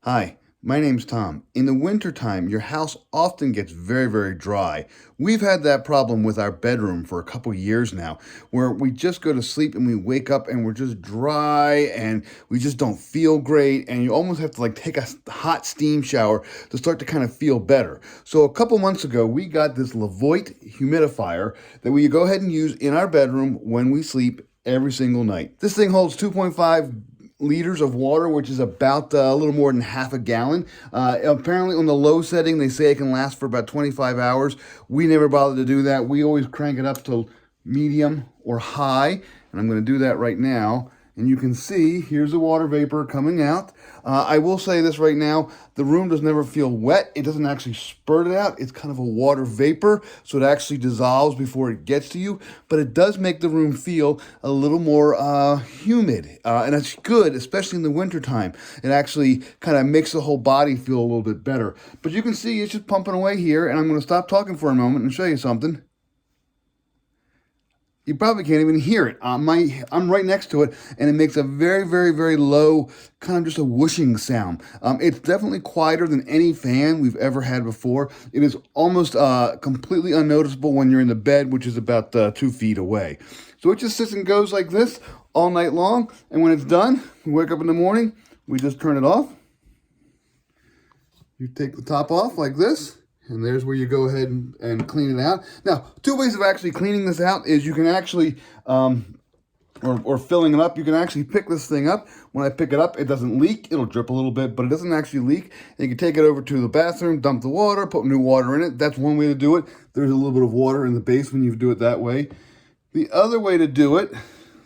Hi, my name's Tom. In the wintertime, your house often gets very, very dry. We've had that problem with our bedroom for a couple years now, where we just go to sleep and we wake up and we're just dry and we just don't feel great, and you almost have to like take a hot steam shower to start to kind of feel better. So a couple months ago, we got this LEVOIT humidifier that we go ahead and use in our bedroom when we sleep every single night. This thing holds 2.5 liters of water, which is about a little more than half a gallon. Apparently on the low setting, they say it can last for about 25 hours. We never bother to do that. We always crank it up to medium or high, and I'm going to do that right now. And you can see, here's the water vapor coming out. I will say this right now, the room does never feel wet. It doesn't actually spurt it out. It's kind of a water vapor, so it actually dissolves before it gets to you. But it does make the room feel a little more humid. And that's good, especially in the wintertime. It actually kind of makes the whole body feel a little bit better. But you can see it's just pumping away here, and I'm going to stop talking for a moment and show you something. You probably can't even hear it. I'm right next to it, and it makes a very, very, very low, kind of just a whooshing sound. It's definitely quieter than any fan we've ever had before. It is almost completely unnoticeable when you're in the bed, which is about 2 feet away. So it just sits and goes like this all night long, and when it's done, we wake up in the morning, we just turn it off. You take the top off like this. And there's where you go ahead and clean it out. Now, 2 ways of actually cleaning this out is you can actually, or filling it up, you can actually pick this thing up. When I pick it up, it doesn't leak. It'll drip a little bit, but it doesn't actually leak. And you can take it over to the bathroom, dump the water, put new water in it. That's one way to do it. There's a little bit of water in the base when you do it that way. The other way to do it,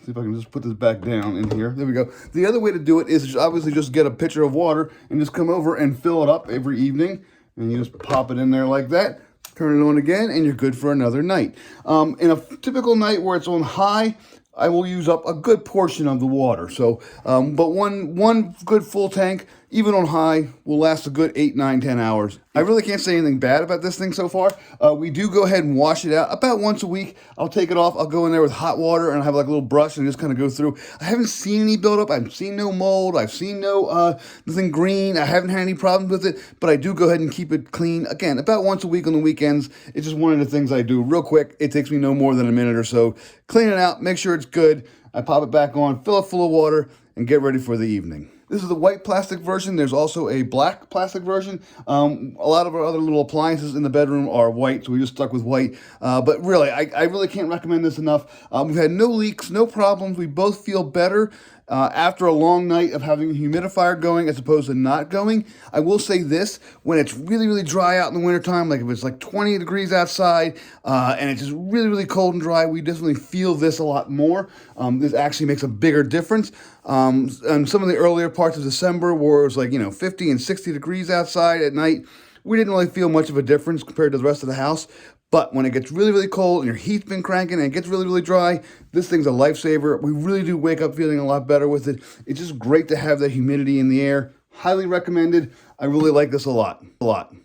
see if I can just put this back down in here. There we go. The other way to do it is obviously just get a pitcher of water and just come over and fill it up every evening. And you just pop it in there like that, turn it on again, and you're good for another night. In a typical night where it's on high, I will use up a good portion of the water. So, but one good full tank, even on high, will last a good 8, 9, 10 hours. I really can't say anything bad about this thing so far. We do go ahead and wash it out about once a week. I'll take it off. I'll go in there with hot water and have like a little brush and just kind of go through. I haven't seen any buildup. I've seen no mold. I've seen no nothing green. I haven't had any problems with it, but I do go ahead and keep it clean. Again, about once a week on the weekends. It's just one of the things I do real quick. It takes me no more than a minute or so. Clean it out, make sure it's good. I pop it back on, fill it full of water, and get ready for the evening. This is the white plastic version. There's also a black plastic version. A lot of our other little appliances in the bedroom are white, so we just stuck with white. But really, I really can't recommend this enough. We've had no leaks, no problems. We both feel better after a long night of having a humidifier going as opposed to not going. I will say this, when it's really, really dry out in the wintertime, like if it's like 20 degrees outside and it's just really, really cold and dry, we definitely feel this a lot more. This actually makes a bigger difference. And some of the earlier parts of December where it was like, 50 and 60 degrees outside at night, we didn't really feel much of a difference compared to the rest of the house. But when it gets really, really cold and your heat's been cranking and it gets really, really dry, this thing's a lifesaver. We really do wake up feeling a lot better with it. It's just great to have that humidity in the air. Highly recommended. I really like this a lot.